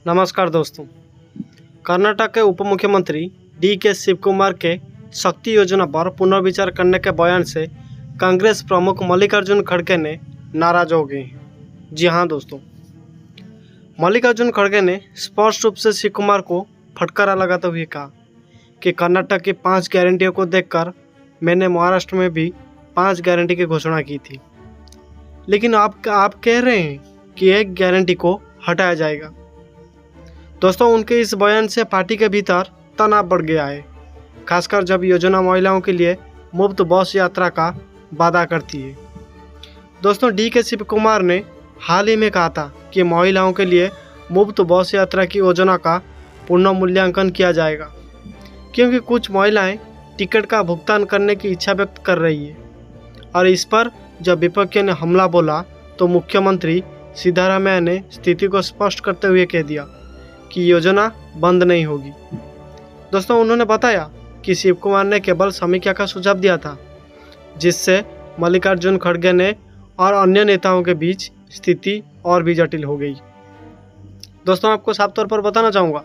नमस्कार दोस्तों। कर्नाटक के उप मुख्यमंत्री डी.के. शिव कुमार के शक्ति योजना पर पुनर्विचार करने के बयान से कांग्रेस प्रमुख मल्लिकार्जुन खड़गे ने नाराज हो गए हैं। जी हाँ दोस्तों, मल्लिकार्जुन खड़गे ने स्पष्ट रूप से शिव कुमार को फटकारा लगाते हुए कहा कि कर्नाटक की 5 गारंटियों को देखकर मैंने महाराष्ट्र में भी 5 गारंटी की घोषणा की थी, लेकिन आप कह रहे हैं कि एक गारंटी को हटाया जाएगा। दोस्तों, उनके इस बयान से पार्टी के भीतर तनाव बढ़ गया है, खासकर जब योजना महिलाओं के लिए मुफ्त बस यात्रा का वादा करती है। दोस्तों, डी.के. शिव कुमार ने हाल ही में कहा था कि महिलाओं के लिए मुफ्त बस यात्रा की योजना का पुनः मूल्यांकन किया जाएगा, क्योंकि कुछ महिलाएं टिकट का भुगतान करने की इच्छा व्यक्त कर रही है। और इस पर जब विपक्षियों ने हमला बोला तो मुख्यमंत्री सिद्धारमैया ने स्थिति को स्पष्ट करते हुए कह दिया कि योजना बंद नहीं होगी। दोस्तों, उन्होंने बताया कि शिव कुमार ने केवल समीक्षा का सुझाव दिया था, जिससे मल्लिकार्जुन खड़गे ने और अन्य नेताओं के बीच स्थिति और भी जटिल हो गई। दोस्तों, आपको साफ तौर पर बताना चाहूँगा,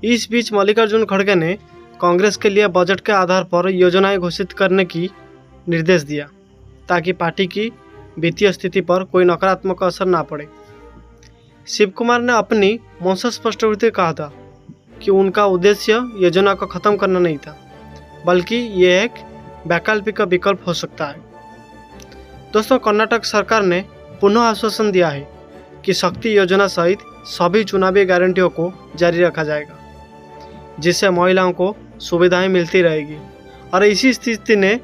इस बीच मल्लिकार्जुन खड़गे ने कांग्रेस के लिए बजट के आधार पर योजनाएं घोषित करने की निर्देश दिया, ताकि पार्टी की वित्तीय स्थिति पर कोई नकारात्मक असर ना पड़े। शिव कुमार ने अपनी मौन से स्पष्ट रूप से कहा था कि उनका उद्देश्य योजना को खत्म करना नहीं था, बल्कि ये एक वैकल्पिक विकल्प हो सकता है। दोस्तों, कर्नाटक सरकार ने पुनः आश्वासन दिया है कि शक्ति योजना सहित सभी चुनावी गारंटियों को जारी रखा जाएगा, जिससे महिलाओं को सुविधाएं मिलती रहेगी। और इसी स्थिति ने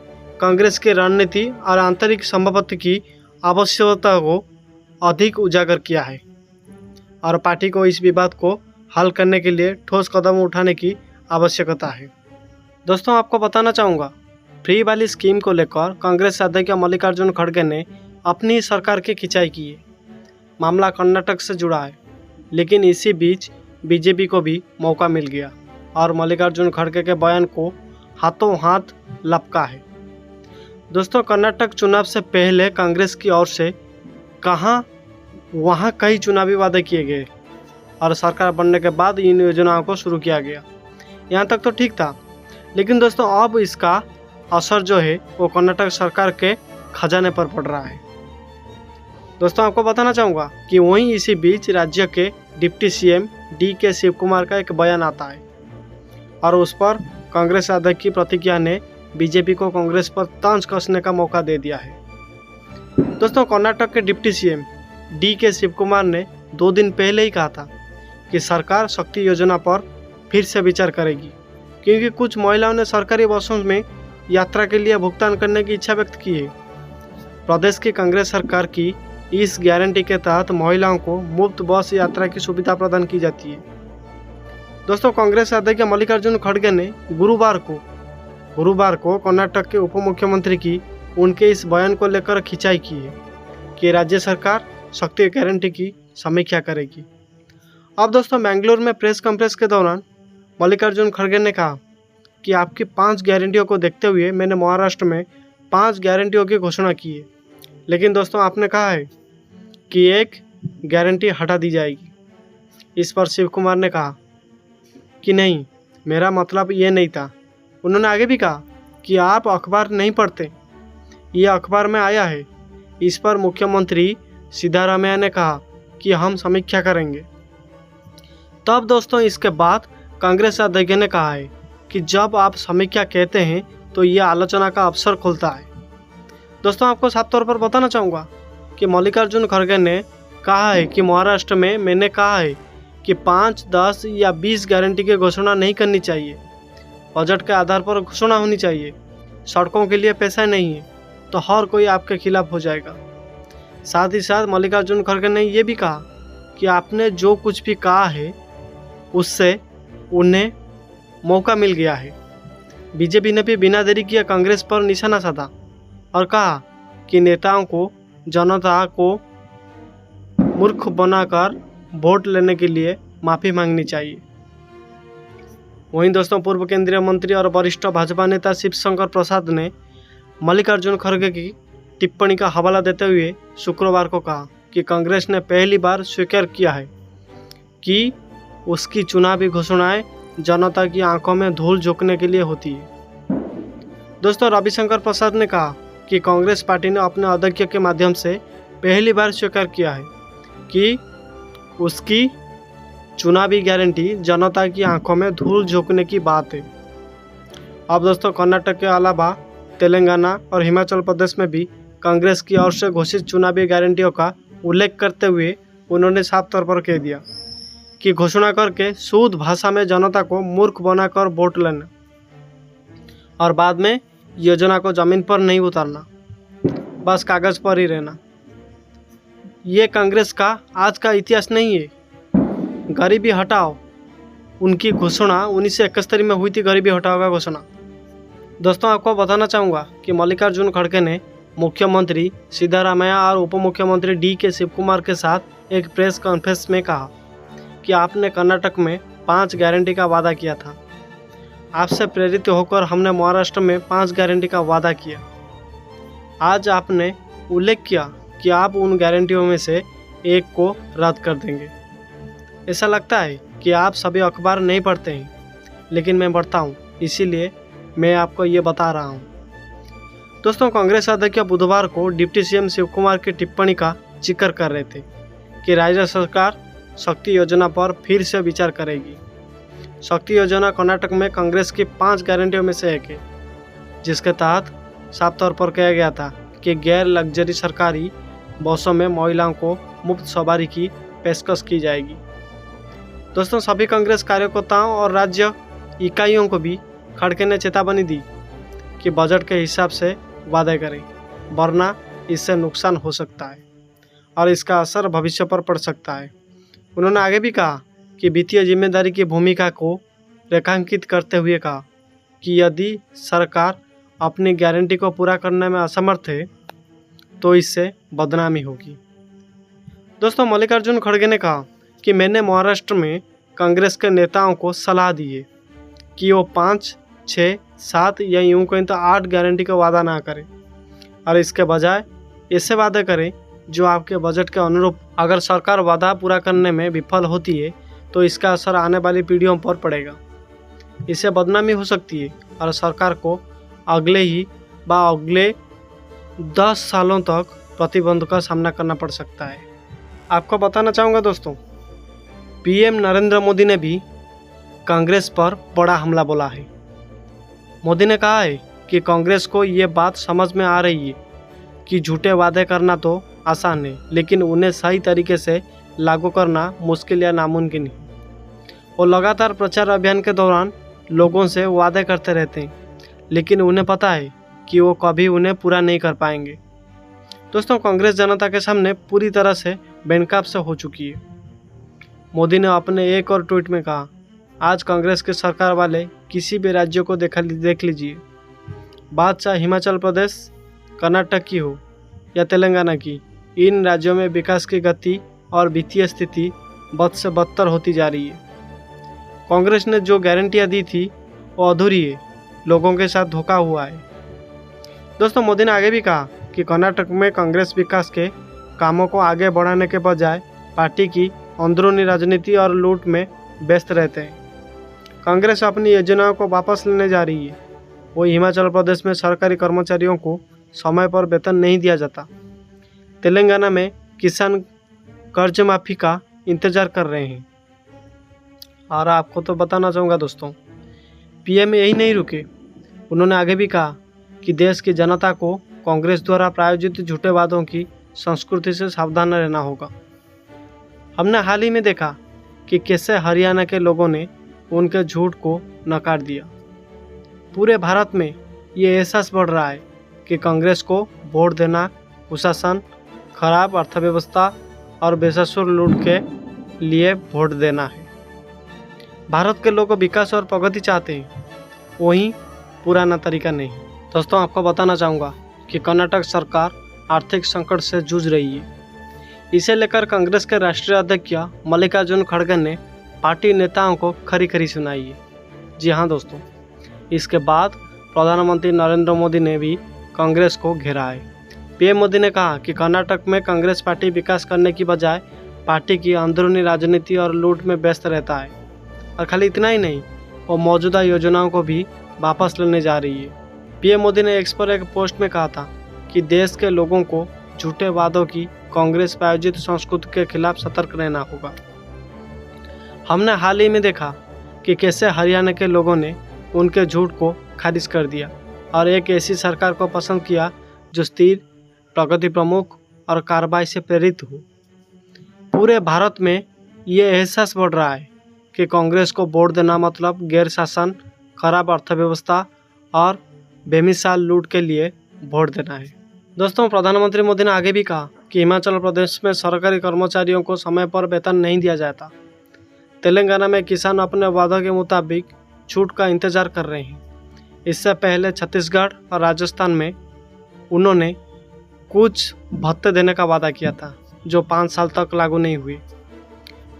कांग्रेस की रणनीति और आंतरिक संभवत्व की आवश्यकता को अधिक उजागर किया है और पार्टी को इस विवाद को हल करने के लिए ठोस कदम उठाने की आवश्यकता है। दोस्तों, आपको बताना चाहूँगा, फ्री वाली स्कीम को लेकर कांग्रेस अध्यक्ष मल्लिकार्जुन खड़गे ने अपनी सरकार की खिंचाई की है। मामला कर्नाटक से जुड़ा है, लेकिन इसी बीच बीजेपी को भी मौका मिल गया और मल्लिकार्जुन खड़गे के बयान को हाथों हाथ लपका है। दोस्तों, कर्नाटक चुनाव से पहले कांग्रेस की ओर से वहाँ कई चुनावी वादे किए गए और सरकार बनने के बाद इन योजनाओं को शुरू किया गया। यहाँ तक तो ठीक था, लेकिन दोस्तों अब इसका असर जो है वो कर्नाटक सरकार के खजाने पर पड़ रहा है। दोस्तों, आपको बताना चाहूँगा कि वहीं इसी बीच राज्य के deputy CM D K. Shivakumar का एक बयान आता है और उस पर कांग्रेस अध्यक्ष की प्रतिक्रिया ने बीजेपी को कांग्रेस पर तंज कसने का मौका दे दिया है। दोस्तों, कर्नाटक के deputy CM D K. Shivakumar ने 2 दिन पहले ही कहा था कि सरकार शक्ति योजना पर फिर से विचार करेगी, क्योंकि कुछ महिलाओं ने सरकारी बसों में यात्रा के लिए भुगतान करने की इच्छा व्यक्त की है। प्रदेश की कांग्रेस सरकार की इस गारंटी के तहत महिलाओं को मुफ्त बस यात्रा की सुविधा प्रदान की जाती है। दोस्तों, कांग्रेस अध्यक्ष मल्लिकार्जुन खड़गे ने गुरुवार को कर्नाटक के उप मुख्यमंत्री की उनके इस बयान को लेकर खिंचाई की है कि राज्य सरकार शक्ति गारंटी की समीक्षा करेगी। अब दोस्तों, बेंगलुरु में प्रेस कॉन्फ्रेंस के दौरान मल्लिकार्जुन खड़गे ने कहा कि आपकी 5 गारंटियों को देखते हुए मैंने महाराष्ट्र में 5 गारंटियों की घोषणा की है, लेकिन दोस्तों आपने कहा है कि एक गारंटी हटा दी जाएगी। इस पर शिव कुमार ने कहा कि नहीं, मेरा मतलब ये नहीं था। उन्होंने आगे भी कहा कि आप अखबार नहीं पढ़ते, ये अखबार में आया है। इस पर मुख्यमंत्री सिद्धारमैया ने कहा कि हम समीक्षा करेंगे। तब दोस्तों इसके बाद कांग्रेस अध्यक्ष ने कहा है कि जब आप समीक्षा कहते हैं तो ये आलोचना का अवसर खुलता है। दोस्तों, आपको साफ तौर पर बताना चाहूँगा कि मल्लिकार्जुन खड़गे ने कहा है कि महाराष्ट्र में मैंने कहा है कि 5, 10 या 20 गारंटी की घोषणा नहीं करनी चाहिए। बजट के आधार पर घोषणा होनी चाहिए। सड़कों के लिए पैसा नहीं है तो हर कोई आपके खिलाफ हो जाएगा। साथ ही साथ मल्लिकार्जुन खड़गे ने यह भी कहा कि आपने जो कुछ भी कहा है उससे उन्हें मौका मिल गया है। बीजेपी ने भी बिना देरी किए कांग्रेस पर निशाना साधा और कहा कि नेताओं को जनता को मूर्ख बनाकर वोट लेने के लिए माफ़ी मांगनी चाहिए। वहीं दोस्तों, पूर्व केंद्रीय मंत्री और वरिष्ठ भाजपा नेता शिवशंकर प्रसाद ने मल्लिकार्जुन खड़गे की टिप्पणी का हवाला देते हुए शुक्रवार को कहा कि कांग्रेस ने पहली बार स्वीकार किया है कि उसकी चुनावी घोषणाएं जनता की आंखों में धूल झोंकने के लिए होती है। दोस्तों, रविशंकर प्रसाद ने कहा कि कांग्रेस पार्टी ने अपने अध्यक्ष के माध्यम से पहली बार स्वीकार किया है कि उसकी चुनावी गारंटी जनता की आंखों में धूल झोंकने की बात है। अब दोस्तों, कर्नाटक के अलावा तेलंगाना और हिमाचल प्रदेश में भी कांग्रेस की ओर से घोषित चुनावी गारंटियों का उल्लेख करते हुए उन्होंने साफ तौर पर कह दिया कि घोषणा करके शुद्ध भाषा में जनता को मूर्ख बनाकर वोट लेना और बाद में योजना को जमीन पर नहीं उतारना, बस कागज पर ही रहना, ये कांग्रेस का आज का इतिहास नहीं है। गरीबी हटाओ, उनकी घोषणा 1971 में हुई थी, गरीबी हटाओ का घोषणा। दोस्तों, आपको बताना चाहूँगा कि मल्लिकार्जुन खड़गे ने मुख्यमंत्री सिद्धारमैया और उप मुख्यमंत्री डी.के. शिवकुमार के साथ एक प्रेस कॉन्फ्रेंस में कहा कि आपने कर्नाटक में 5 गारंटी का वादा किया था। आपसे प्रेरित होकर हमने महाराष्ट्र में 5 गारंटी का वादा किया। आज आपने उल्लेख किया कि आप उन गारंटियों में से एक को रद्द कर देंगे। ऐसा लगता है कि आप सभी अखबार नहीं पढ़ते हैं, लेकिन मैं पढ़ता हूँ, इसीलिए मैं आपको ये बता रहा हूँ। दोस्तों, कांग्रेस अध्यक्ष बुधवार को डिप्टी सीएम शिवकुमार की टिप्पणी का जिक्र कर रहे थे कि राज्य सरकार शक्ति योजना पर फिर से विचार करेगी। शक्ति योजना कर्नाटक में कांग्रेस की 5 गारंटियों में से एक है, जिसके तहत साफ तौर पर कहा गया था कि गैर लग्जरी सरकारी बसों में महिलाओं को मुफ्त सवारी की पेशकश की जाएगी। दोस्तों, सभी कांग्रेस कार्यकर्ताओं और राज्य इकाइयों को भी खड़गे ने चेतावनी दी कि बजट के हिसाब से वादे करें, वरना इससे नुकसान हो सकता है और इसका असर भविष्य पर पड़ सकता है। उन्होंने आगे भी कहा कि वित्तीय जिम्मेदारी की भूमिका को रेखांकित करते हुए कहा कि यदि सरकार अपनी गारंटी को पूरा करने में असमर्थ है तो इससे बदनामी होगी। दोस्तों, मल्लिकार्जुन खड़गे ने कहा कि मैंने महाराष्ट्र में कांग्रेस के नेताओं को सलाह दी है कि वो 5, 6, 7 या यूँ कहें तो 8 गारंटी का वादा ना करें और इसके बजाय ऐसे वादे करें जो आपके बजट के अनुरूप। अगर सरकार वादा पूरा करने में विफल होती है तो इसका असर आने वाली पीढ़ियों पर पड़ेगा। इससे बदनामी हो सकती है और सरकार को अगले 10 सालों तक प्रतिबंध का सामना करना पड़ सकता है। आपको बताना चाहूँगा दोस्तों, पीएम नरेंद्र मोदी ने भी कांग्रेस पर बड़ा हमला बोला है। मोदी ने कहा है कि कांग्रेस को ये बात समझ में आ रही है कि झूठे वादे करना तो आसान है, लेकिन उन्हें सही तरीके से लागू करना मुश्किल या नामुमकिन है। वो लगातार प्रचार अभियान के दौरान लोगों से वादे करते रहते हैं, लेकिन उन्हें पता है कि वो कभी उन्हें पूरा नहीं कर पाएंगे। दोस्तों, कांग्रेस जनता के सामने पूरी तरह से बेनकाब से हो चुकी है। मोदी ने अपने एक और ट्वीट में कहा, आज कांग्रेस के सरकार वाले किसी भी राज्य को देख लीजिए, बात चाहे हिमाचल प्रदेश, कर्नाटक की हो या तेलंगाना की, इन राज्यों में विकास की गति और वित्तीय स्थिति बद से बदतर होती जा रही है। कांग्रेस ने जो गारंटियां दी थी वो अधूरी है, लोगों के साथ धोखा हुआ है। दोस्तों, मोदी ने आगे भी कहा कि कर्नाटक में कांग्रेस विकास के कामों को आगे बढ़ाने के बजाय पार्टी की अंदरूनी राजनीति और लूट में व्यस्त रहते हैं। कांग्रेस अपनी योजनाओं को वापस लेने जा रही है। वो हिमाचल प्रदेश में सरकारी कर्मचारियों को समय पर वेतन नहीं दिया जाता। तेलंगाना में किसान कर्ज माफ़ी का इंतज़ार कर रहे हैं। और आपको तो बताना चाहूँगा दोस्तों, पीएम यही नहीं रुके, उन्होंने आगे भी कहा कि देश की जनता को कांग्रेस द्वारा प्रायोजित झूठे वादों की संस्कृति से सावधान रहना होगा। हमने हाल ही में देखा कि कैसे हरियाणा के लोगों ने उनके झूठ को नकार दिया। पूरे भारत में ये एहसास बढ़ रहा है कि कांग्रेस को वोट देना कुशासन, खराब अर्थव्यवस्था और बेससुर लूट के लिए वोट देना है। भारत के लोग विकास और प्रगति चाहते हैं, वहीं पुराना तरीका नहीं। दोस्तों, आपको बताना चाहूँगा कि कर्नाटक सरकार आर्थिक संकट से जूझ रही है। इसे लेकर कांग्रेस के राष्ट्रीय अध्यक्ष मल्लिकार्जुन खड़गे ने पार्टी नेताओं को खरी खरी सुनाई है। जी हाँ दोस्तों, इसके बाद प्रधानमंत्री नरेंद्र मोदी ने भी कांग्रेस को घेरा है। पीएम मोदी ने कहा कि कर्नाटक में कांग्रेस पार्टी विकास करने की बजाय पार्टी की अंदरूनी राजनीति और लूट में व्यस्त रहता है। और खाली इतना ही नहीं, वो मौजूदा योजनाओं को भी वापस लेने जा रही है। पीएम मोदी ने एक्स पर एक पोस्ट में कहा था कि देश के लोगों को झूठे वादों की कांग्रेस प्रायोजित संस्कृति के खिलाफ सतर्क रहना होगा। हमने हाल ही में देखा कि कैसे हरियाणा के लोगों ने उनके झूठ को खारिज कर दिया और एक ऐसी सरकार को पसंद किया जो स्थिर, प्रगति प्रमुख और कार्रवाई से प्रेरित हो। पूरे भारत में ये एहसास बढ़ रहा है कि कांग्रेस को वोट देना मतलब गैर शासन, खराब अर्थव्यवस्था और बेमिसाल लूट के लिए वोट देना है। दोस्तों, प्रधानमंत्री मोदी ने आगे भी कहा कि हिमाचल प्रदेश में सरकारी कर्मचारियों को समय पर वेतन नहीं दिया जाता। तेलंगाना में किसान अपने वादों के मुताबिक छूट का इंतजार कर रहे हैं। इससे पहले छत्तीसगढ़ और राजस्थान में उन्होंने कुछ भत्ते देने का वादा किया था जो 5 साल तक लागू नहीं हुए।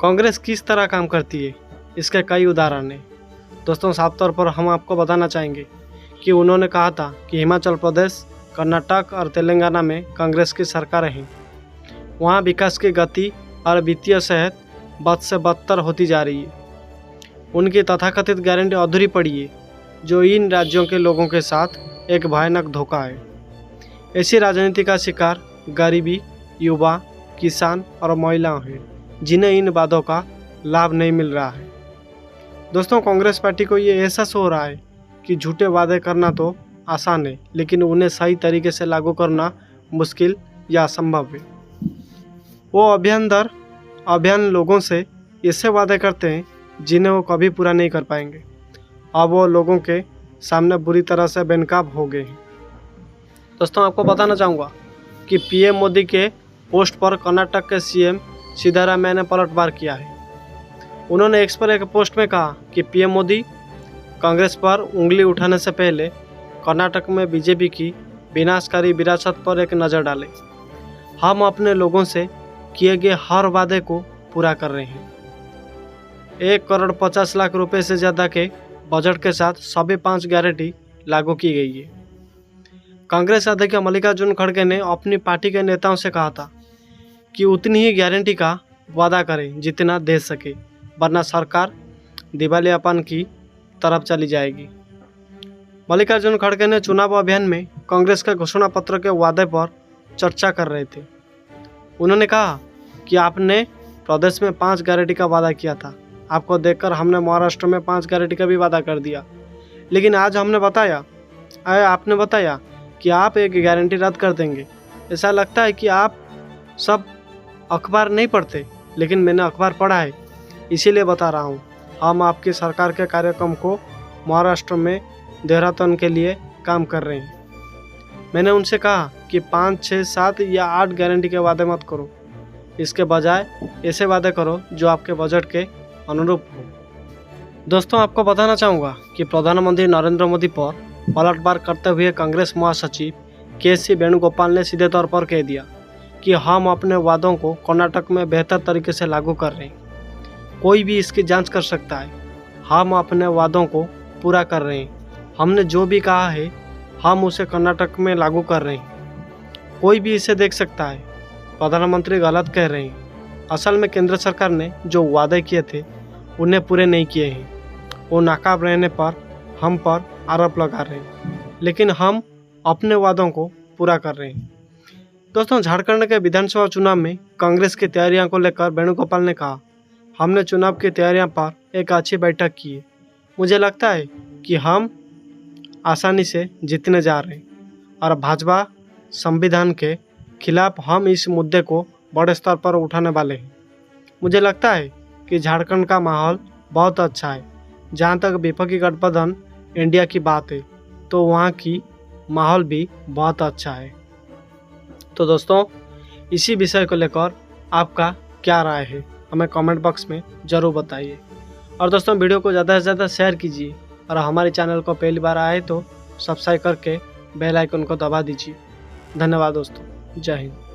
कांग्रेस किस तरह काम करती है, इसके कई उदाहरण हैं। दोस्तों, साफ तौर पर हम आपको बताना चाहेंगे कि उन्होंने कहा था कि हिमाचल प्रदेश, कर्नाटक और तेलंगाना में कांग्रेस की सरकारें हैं। वहाँ विकास की गति और वित्तीय सेहत बद से बदतर होती जा रही है। उनकी तथाकथित गारंटी अधूरी पड़ी है, जो इन राज्यों के लोगों के साथ एक भयानक धोखा है। ऐसी राजनीति का शिकार गरीबी, युवा, किसान और महिलाएं हैं, जिन्हें इन वादों का लाभ नहीं मिल रहा है। दोस्तों, कांग्रेस पार्टी को ये एहसास हो रहा है कि झूठे वादे करना तो आसान है, लेकिन उन्हें सही तरीके से लागू करना मुश्किल या असंभव है। वो अभियान लोगों से ऐसे वादे करते हैं जिन्हें वो कभी पूरा नहीं कर पाएंगे। अब वो लोगों के सामने बुरी तरह से बेनकाब हो गए हैं। दोस्तों, आपको बताना चाहूँगा कि पीएम मोदी के पोस्ट पर कर्नाटक के सीएम सिद्धारामैया ने पलटवार किया है। उन्होंने एक्स पर एक पोस्ट में कहा कि पीएम मोदी कांग्रेस पर उंगली उठाने से पहले कर्नाटक में बीजेपी की विनाशकारी विरासत पर एक नज़र डालें। हम अपने लोगों से किए गए हर वादे को पूरा कर रहे हैं। 1,50,00,000 रुपये से ज़्यादा के बजट के साथ सभी 5 गारंटी लागू की गई है। कांग्रेस अध्यक्ष मल्लिकार्जुन खड़गे ने अपनी पार्टी के नेताओं से कहा था कि उतनी ही गारंटी का वादा करें जितना दे सके, वरना सरकार दिवालियापन की तरफ चली जाएगी। मल्लिकार्जुन खड़गे ने चुनाव अभियान में कांग्रेस के घोषणा पत्र के वादे पर चर्चा कर रहे थे। उन्होंने कहा कि आपने प्रदेश में 5 गारंटी का वादा किया था। आपको देखकर हमने महाराष्ट्र में 5 गारंटी का भी वादा कर दिया, लेकिन आज आपने बताया कि आप एक गारंटी रद्द कर देंगे। ऐसा लगता है कि आप सब अखबार नहीं पढ़ते, लेकिन मैंने अखबार पढ़ा है, इसीलिए बता रहा हूँ। हम आपकी सरकार के कार्यक्रम को महाराष्ट्र में देहरादून के लिए काम कर रहे हैं। मैंने उनसे कहा कि 5, 6, 7 या 8 गारंटी के वादे मत करो, इसके बजाय ऐसे वादे करो जो आपके बजट के अनुरूप हो। दोस्तों, आपको बताना चाहूँगा कि प्रधानमंत्री नरेंद्र मोदी पर पलटवार करते हुए कांग्रेस महासचिव के.सी. वेणुगोपाल ने सीधे तौर पर कह दिया कि हम अपने वादों को कर्नाटक में बेहतर तरीके से लागू कर रहे हैं। कोई भी इसकी जांच कर सकता है। हम अपने वादों को पूरा कर रहे हैं। हमने जो भी कहा है हम उसे कर्नाटक में लागू कर रहे हैं। कोई भी इसे देख सकता है। प्रधानमंत्री गलत कह रहे हैं। असल में केंद्र सरकार ने जो वादे किए थे उन्हें पूरे नहीं किए हैं। वो नाकाम रहने पर हम पर आरोप लगा रहे हैं, लेकिन हम अपने वादों को पूरा कर रहे हैं। दोस्तों, झारखंड के विधानसभा चुनाव में कांग्रेस की तैयारियों को लेकर वेणुगोपाल ने कहा, हमने चुनाव की तैयारियों पर एक अच्छी बैठक की है। मुझे लगता है कि हम आसानी से जीतने जा रहे हैं और भाजपा संविधान के खिलाफ हम इस मुद्दे को बड़े स्तर पर उठाने वाले हैं। मुझे लगता है कि झारखंड का माहौल बहुत अच्छा है। जहाँ तक विपक्षी गठबंधन इंडिया की बात है तो वहाँ की माहौल भी बहुत अच्छा है। तो दोस्तों, इसी विषय को लेकर आपका क्या राय है हमें कमेंट बॉक्स में ज़रूर बताइए। और दोस्तों, वीडियो को ज़्यादा से ज़्यादा शेयर कीजिए और हमारे चैनल को पहली बार आए तो सब्सक्राइब करके बेल आइकन को दबा दीजिए। धन्यवाद दोस्तों। जय हिंद।